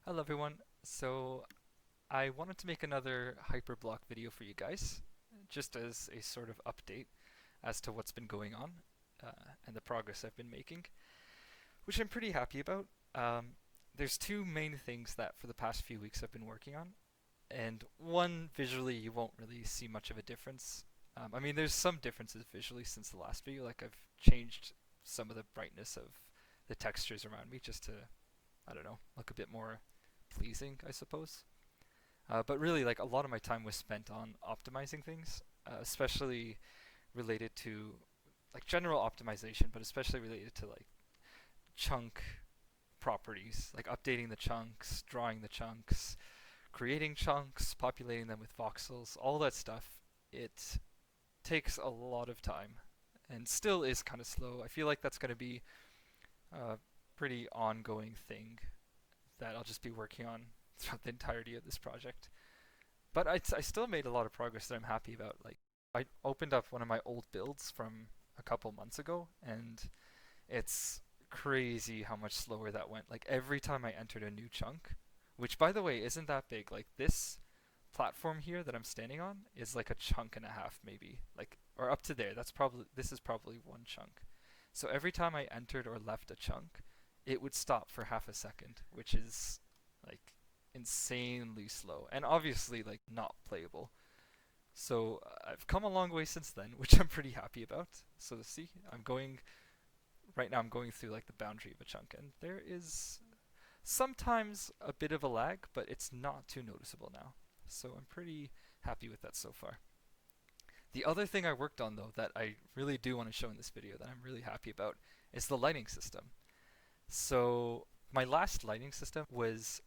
Hello everyone. So I wanted to make another HyperBlock video for you guys, just as a sort of update as to what's been going on and the progress I've been making, which I'm pretty happy about. There's two main things that for the past few weeks I've been working on, and one visually you won't really see much of a difference. I mean, there's some differences visually since the last video, like I've changed some of the brightness of the textures around me just to, I don't know, look a bit more pleasing, I suppose. But really, like a lot of my time was spent on optimizing things, especially related to like general optimization, but especially related to like chunk properties, like updating the chunks, drawing the chunks, creating chunks, populating them with voxels, all that stuff. It takes a lot of time and still is kind of slow. I feel like that's going to be a pretty ongoing thing that I'll just be working on throughout the entirety of this project. But I still made a lot of progress that I'm happy about. Like, I opened up one of my old builds from a couple months ago, and it's crazy how much slower that went. Like, every time I entered a new chunk, which by the way isn't that big, like this platform here that I'm standing on is like a chunk and a half maybe, like, or up to there. This is probably one chunk. So every time I entered or left a chunk, it would stop for half a second, which is like insanely slow and obviously like not playable. So I've come a long way since then, which I'm pretty happy about. So see, I'm going right now. I'm going through like the boundary of a chunk, and there is sometimes a bit of a lag, but it's not too noticeable now. So I'm pretty happy with that so far. The other thing I worked on though that I really do want to show in this video that I'm really happy about is the lighting system. So my last lighting system was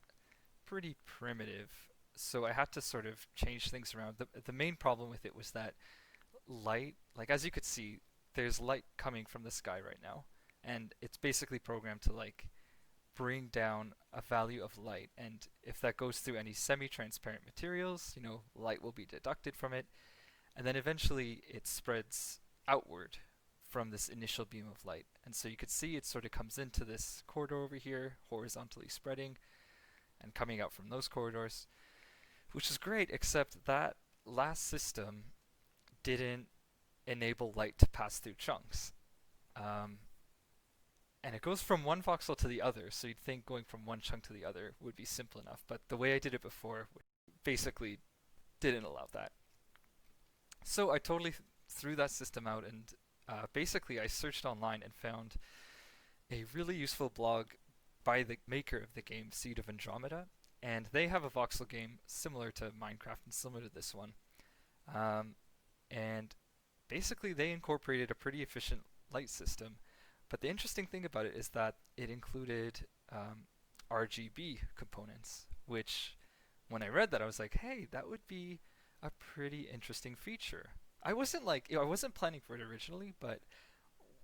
pretty primitive, so I had to sort of change things around. The main problem with it was that light, like as you could see, there's light coming from the sky right now, and it's basically programmed to like bring down a value of light, and if that goes through any semi-transparent materials, light will be deducted from it, and then eventually it spreads outward from this initial beam of light. And so you could see it sort of comes into this corridor over here, horizontally spreading, and coming out from those corridors, which is great, except that last system didn't enable light to pass through chunks. Um, and it goes from one voxel to the other, so you'd think going from one chunk to the other would be simple enough, but the way I did it before basically didn't allow that. So I totally threw that system out, and basically I searched online and found a really useful blog by the maker of the game, Seed of Andromeda, and they have a voxel game similar to Minecraft and similar to this one. Um, and basically, they incorporated a pretty efficient light system. But the interesting thing about it is that it included RGB components, which when I read that, I was like, hey, that would be a pretty interesting feature. I wasn't like, I wasn't planning for it originally, but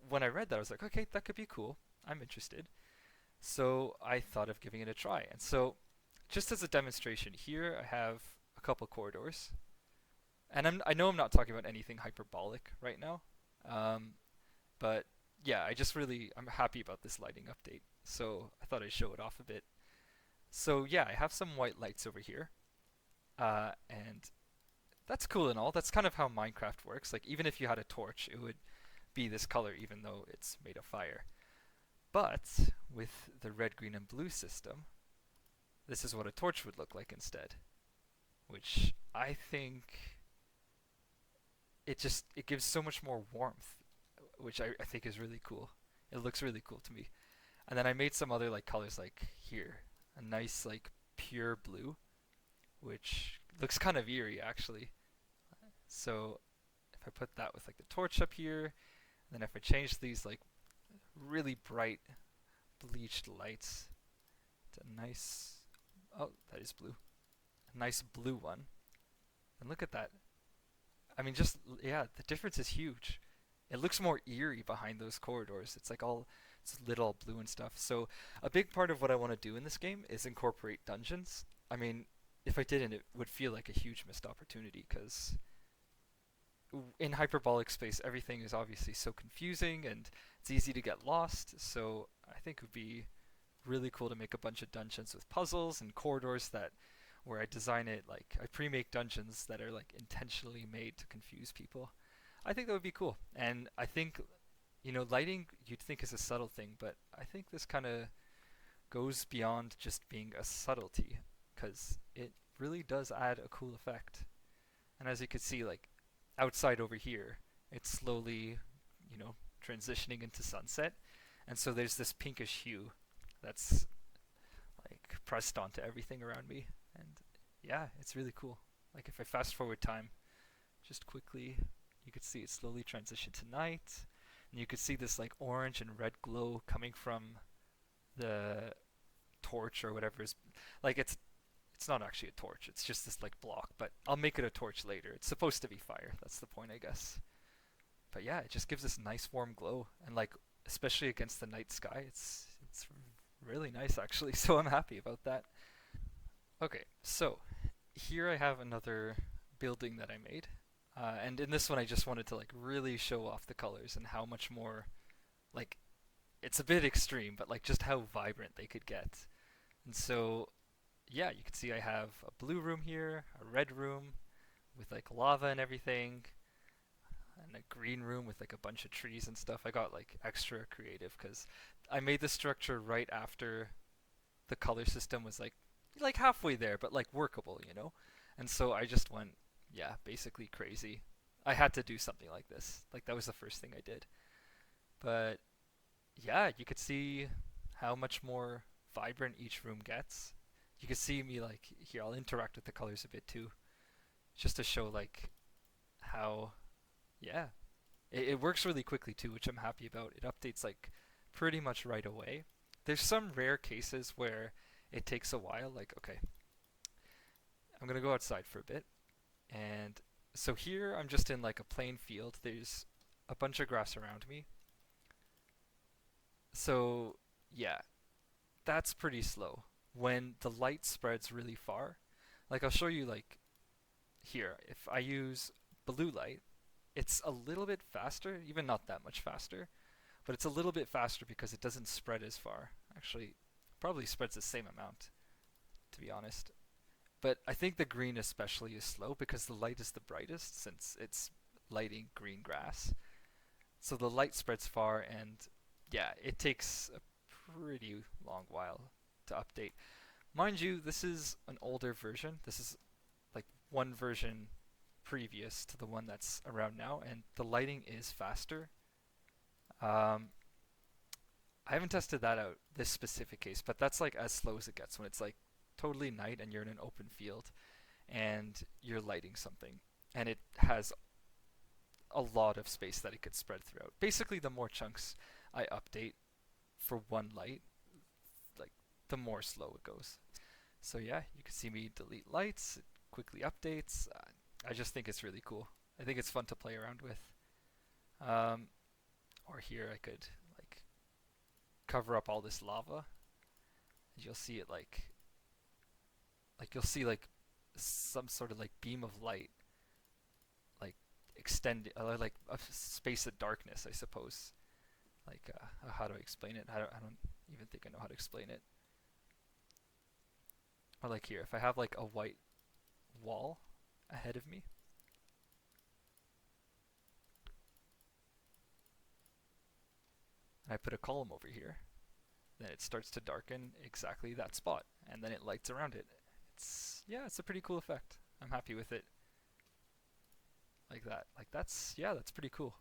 when I read that, I was like, okay, that could be cool. I'm interested. So I thought of giving it a try. And so, just as a demonstration, here I have a couple corridors. And I know I'm not talking about anything hyperbolic right now. Um, but yeah, I'm happy about this lighting update. So I thought I'd show it off a bit. So yeah, I have some white lights over here. And that's cool and all. That's kind of how Minecraft works. Like, even if you had a torch, it would be this color even though it's made of fire. But with the red, green, and blue system, this is what a torch would look like instead, which I think it gives so much more warmth, which I think is really cool. It looks really cool to me. And then I made some other like colors like here, a nice like pure blue, which looks kind of eerie actually. So if I put that with like the torch up here, and then if I change these like really bright bleached lights to a nice, oh, that is blue, a nice blue one, and look at that. I mean, just, yeah, the difference is huge. It looks more eerie behind those corridors. It's like it's lit all blue and stuff. So a big part of what I want to do in this game is incorporate dungeons. I mean, if I didn't, it would feel like a huge missed opportunity because in hyperbolic space, everything is obviously so confusing and it's easy to get lost. So I think it would be really cool to make a bunch of dungeons with puzzles and corridors that where I design it like I pre-make dungeons that are like intentionally made to confuse people. I think that would be cool. And I think, you know, lighting you'd think is a subtle thing, but I think this kind of goes beyond just being a subtlety because it really does add a cool effect. And as you can see, like outside over here, it's slowly, you know, transitioning into sunset. And so there's this pinkish hue that's like pressed onto everything around me. And yeah, it's really cool. Like if I fast forward time, just quickly, you could see it slowly transition to night. And you could see this like orange and red glow coming from the torch or whatever is like it's not actually a torch, it's just this like block, but I'll make it a torch later. It's supposed to be fire, that's the point I guess. But yeah, it just gives this nice warm glow, and like especially against the night sky, it's really nice actually, so I'm happy about that. Okay, so here I have another building that I made, and in this one I just wanted to like really show off the colors and how much more like it's a bit extreme, but like just how vibrant they could get. And so yeah, you can see I have a blue room here, a red room with like lava and everything, and a green room with like a bunch of trees and stuff. I got like extra creative because I made the structure right after the color system was like halfway there, but like workable, you know? And so I just went, yeah, basically crazy. I had to do something like this. Like that was the first thing I did. But yeah, you could see how much more vibrant each room gets. You can see me like here, I'll interact with the colors a bit too, just to show like how, yeah, it works really quickly too, which I'm happy about. It updates like pretty much right away. There's some rare cases where it takes a while, like, okay, I'm gonna go outside for a bit. And so here I'm just in like a plain field. There's a bunch of grass around me. So yeah, that's pretty slow. When the light spreads really far, like I'll show you like here, if I use blue light, it's a little bit faster, even not that much faster, but it's a little bit faster because it doesn't spread as far. Actually, probably spreads the same amount, to be honest. But I think the green especially is slow because the light is the brightest since it's lighting green grass. So the light spreads far, and yeah, it takes a pretty long while to update. Mind you, this is an older version. This is like one version previous to the one that's around now, and the lighting is faster. I haven't tested that out, this specific case, but that's like as slow as it gets when it's like totally night and you're in an open field and you're lighting something. And it has a lot of space that it could spread throughout. Basically, the more chunks I update for one light, like the more slow it goes. So yeah, you can see me delete lights, it quickly updates. I just think it's really cool. I think it's fun to play around with. Or here I could like cover up all this lava, and you'll see it like you'll see like some sort of like beam of light like extend like a space of darkness, I suppose. Like how do I explain it? I don't even think I know how to explain it. Or like here, if I have like a white wall ahead of me, and I put a column over here, then it starts to darken exactly that spot, and then it lights around it. It's, yeah, it's a pretty cool effect. I'm happy with it. Like that. Like that's pretty cool.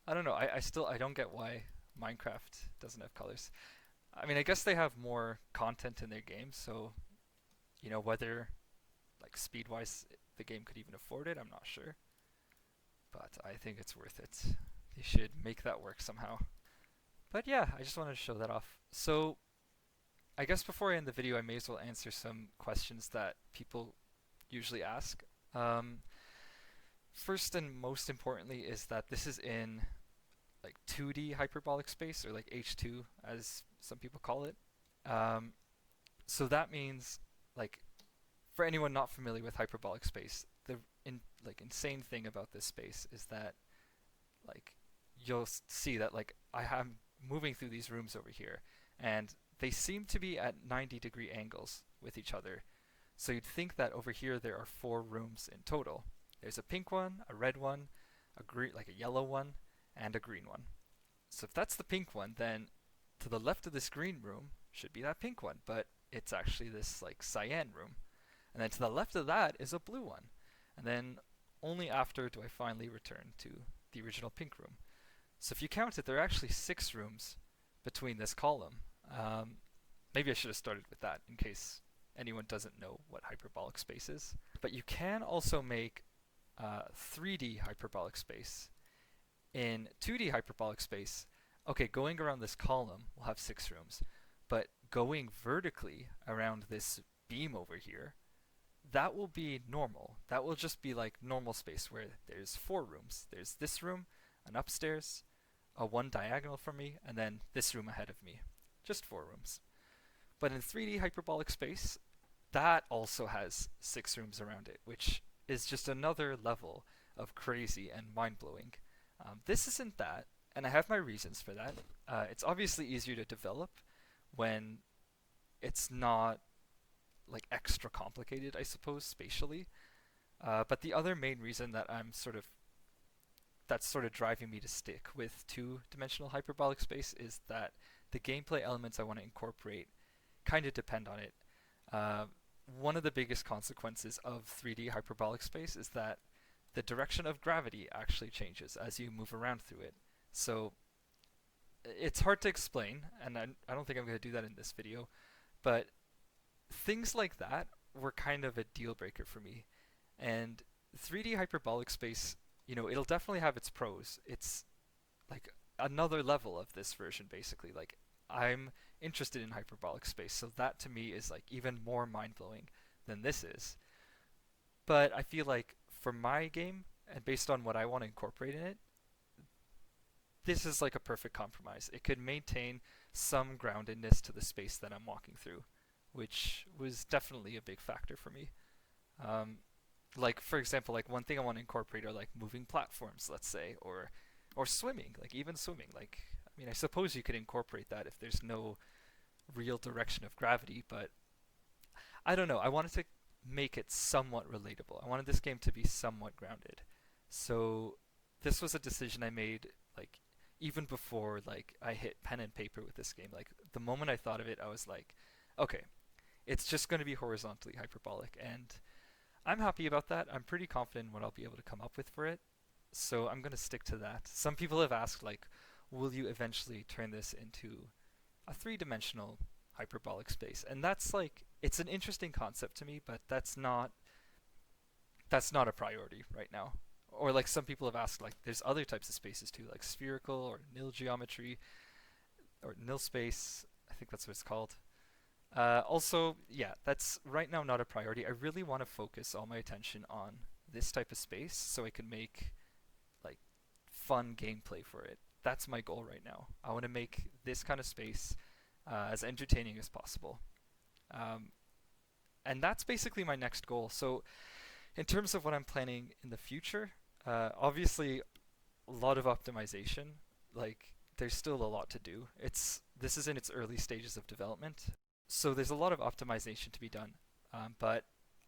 I don't know. I don't get why Minecraft doesn't have colors. I mean, I guess they have more content in their games, so you know whether like speed-wise the game could even afford it, I'm not sure. But I think it's worth it. They should make that work somehow. But yeah, I just wanted to show that off. So I guess before I end the video, I may as well answer some questions that people usually ask. First and most importantly is that this is in like 2D hyperbolic space, or like H2 as some people call it. So that means, like, for anyone not familiar with hyperbolic space, the insane thing about this space is that like you'll see that like I am moving through these rooms over here, and they seem to be at 90-degree angles with each other. So you'd think that over here there are 4 rooms in total. There's a pink one, a red one, a green, like a yellow one, and a green one. So if that's the pink one, then to the left of this green room should be that pink one, but it's actually this like cyan room. And then to the left of that is a blue one. And then only after do I finally return to the original pink room. So if you count it, there are actually 6 rooms between this column. Maybe I should have started with that in case anyone doesn't know what hyperbolic space is. But you can also make 3D hyperbolic space. In 2D hyperbolic space, okay, going around this column will have 6 rooms, but going vertically around this beam over here, that will be normal. That will just be like normal space where there's 4 rooms. There's this room, an upstairs, a one diagonal from me, and then this room ahead of me. Just 4 rooms. But in 3D hyperbolic space, that also has 6 rooms around it, which is just another level of crazy and mind-blowing. This isn't that, and I have my reasons for that. It's obviously easier to develop when it's not like extra complicated, I suppose, spatially. But the other main reason that that's sort of driving me to stick with 2-dimensional hyperbolic space is that the gameplay elements I want to incorporate kind of depend on it. One of the biggest consequences of 3D hyperbolic space is that the direction of gravity actually changes as you move around through it. So it's hard to explain, and I don't think I'm going to do that in this video, but things like that were kind of a deal breaker for me. And 3D hyperbolic space, it'll definitely have its pros. It's like another level of this version, basically. Like, I'm interested in hyperbolic space, so that to me is like even more mind-blowing than this is. But I feel like for my game, and based on what I want to incorporate in it, this is like a perfect compromise. It could maintain some groundedness to the space that I'm walking through, which was definitely a big factor for me. Like, for example, like one thing I want to incorporate are like moving platforms, let's say, or swimming, like even swimming. Like, I mean, I suppose you could incorporate that if there's no real direction of gravity, but I don't know. I wanted to make it somewhat relatable. I wanted this game to be somewhat grounded. So this was a decision I made like even before like I hit pen and paper with this game. Like the moment I thought of it, I was like, okay, it's just going to be horizontally hyperbolic, and I'm happy about that. I'm pretty confident in what I'll be able to come up with for it. So I'm going to stick to that. Some people have asked like, will you eventually turn this into a 3-dimensional hyperbolic space? And that's like, it's an interesting concept to me, but that's not a priority right now. Or like some people have asked, like there's other types of spaces too, like spherical or nil geometry or nil space. I think that's what it's called. Also, yeah, that's right now not a priority. I really want to focus all my attention on this type of space so I can make like fun gameplay for it. That's my goal right now. I want to make this kind of space as entertaining as possible. And that's basically my next goal. So in terms of what I'm planning in the future, obviously a lot of optimization. Like there's still a lot to do. This is in its early stages of development. So there's a lot of optimization to be done. But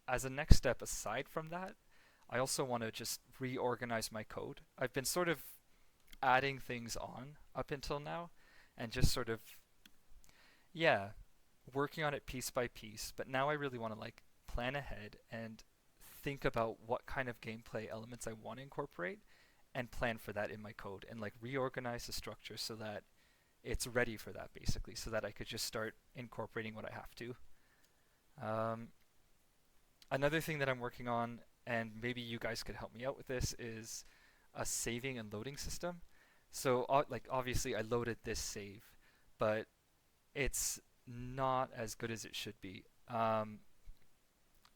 as a next step aside from that, I also want to just reorganize my code. I've been sort of adding things on up until now and just sort of, yeah, working on it piece by piece. But now I really want to like plan ahead and think about what kind of gameplay elements I want to incorporate and plan for that in my code and like reorganize the structure so that it's ready for that, basically, so that I could just start incorporating what I have to. Another thing that I'm working on, and maybe you guys could help me out with this, is a saving and loading system. So like obviously I loaded this save, but it's not as good as it should be.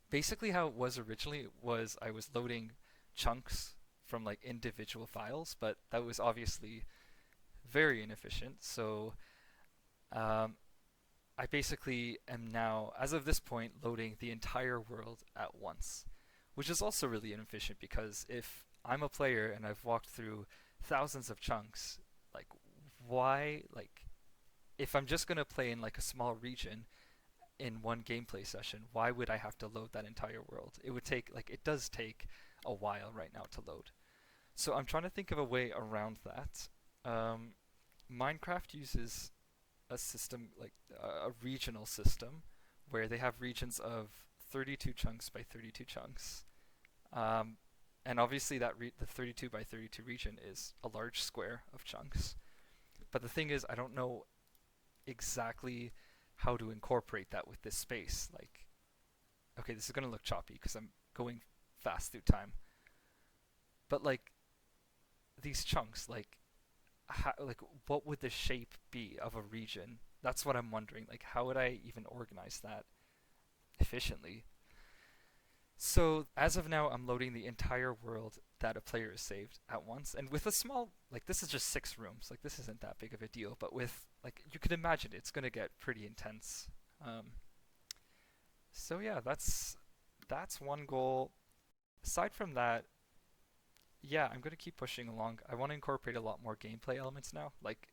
Basically how it was originally was I was loading chunks from like individual files, but that was obviously very inefficient. So I basically am now, as of this point, loading the entire world at once, which is also really inefficient because if I'm a player and I've walked through thousands of chunks, like why, like if I'm just gonna play in like a small region in one gameplay session, why would I have to load that entire world? It would take, like, it does take a while right now to load. So I'm trying to think of a way around that. Um, Minecraft uses a system, like a regional system, where they have regions of 32 chunks by 32 chunks. Um, and obviously the 32 by 32 region is a large square of chunks. But the thing is, I don't know exactly how to incorporate that with this space. Like, okay, this is going to look choppy because I'm going fast through time. But like these chunks, like what would the shape be of a region? That's what I'm wondering. Like, how would I even organize that efficiently? So as of now, I'm loading the entire world that a player has saved at once, and with a small, like, this is just 6 rooms. Like, this isn't that big of a deal, but with, like, you can imagine it's gonna get pretty intense. Um, so yeah, that's one goal. Aside from that, yeah, I'm gonna keep pushing along. I want to incorporate a lot more gameplay elements now. Like,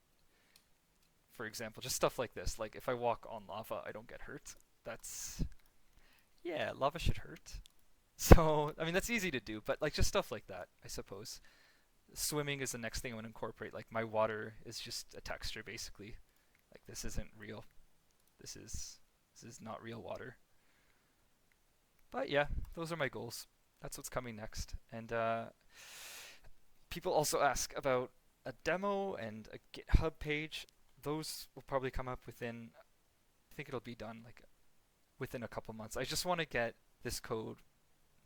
for example, just stuff like this. Like, if I walk on lava, I don't get hurt. That's, yeah, lava should hurt. So, I mean, that's easy to do, but like just stuff like that, I suppose. Swimming is the next thing I want to incorporate. Like, my water is just a texture basically. Like, this isn't real. This is this is not real water. But yeah, those are my goals. That's what's coming next. And people also ask about a demo and a GitHub page. Those will probably come up within, I think it'll be done like within a couple months. I just want to get this code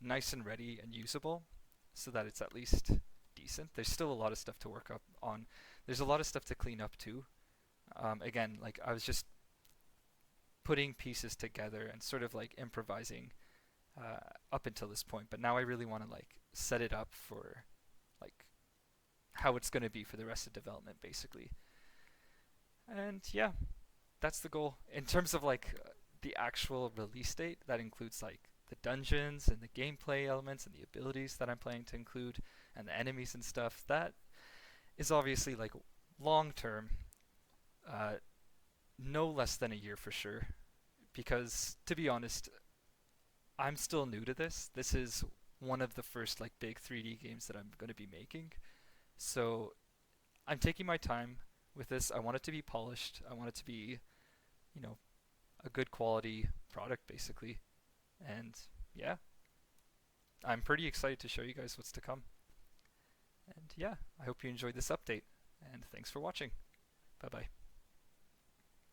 nice and ready and usable so that it's at least decent. There's still a lot of stuff to work up on. There's a lot of stuff to clean up too. Again, like, I was just putting pieces together and sort of like improvising up until this point, but now I really want to like set it up for like how it's going to be for the rest of development basically. And yeah, that's the goal. In terms of like the actual release date, that includes like the dungeons and the gameplay elements and the abilities that I'm planning to include and the enemies and stuff. That is obviously like long term, no less than a year for sure. Because to be honest, I'm still new to this. This is one of the first like big 3D games that I'm going to be making. So I'm taking my time with this. I want it to be polished. I want it to be, you know, a good quality product basically. And yeah, I'm pretty excited to show you guys what's to come. And yeah, I hope you enjoyed this update. And thanks for watching. Bye bye.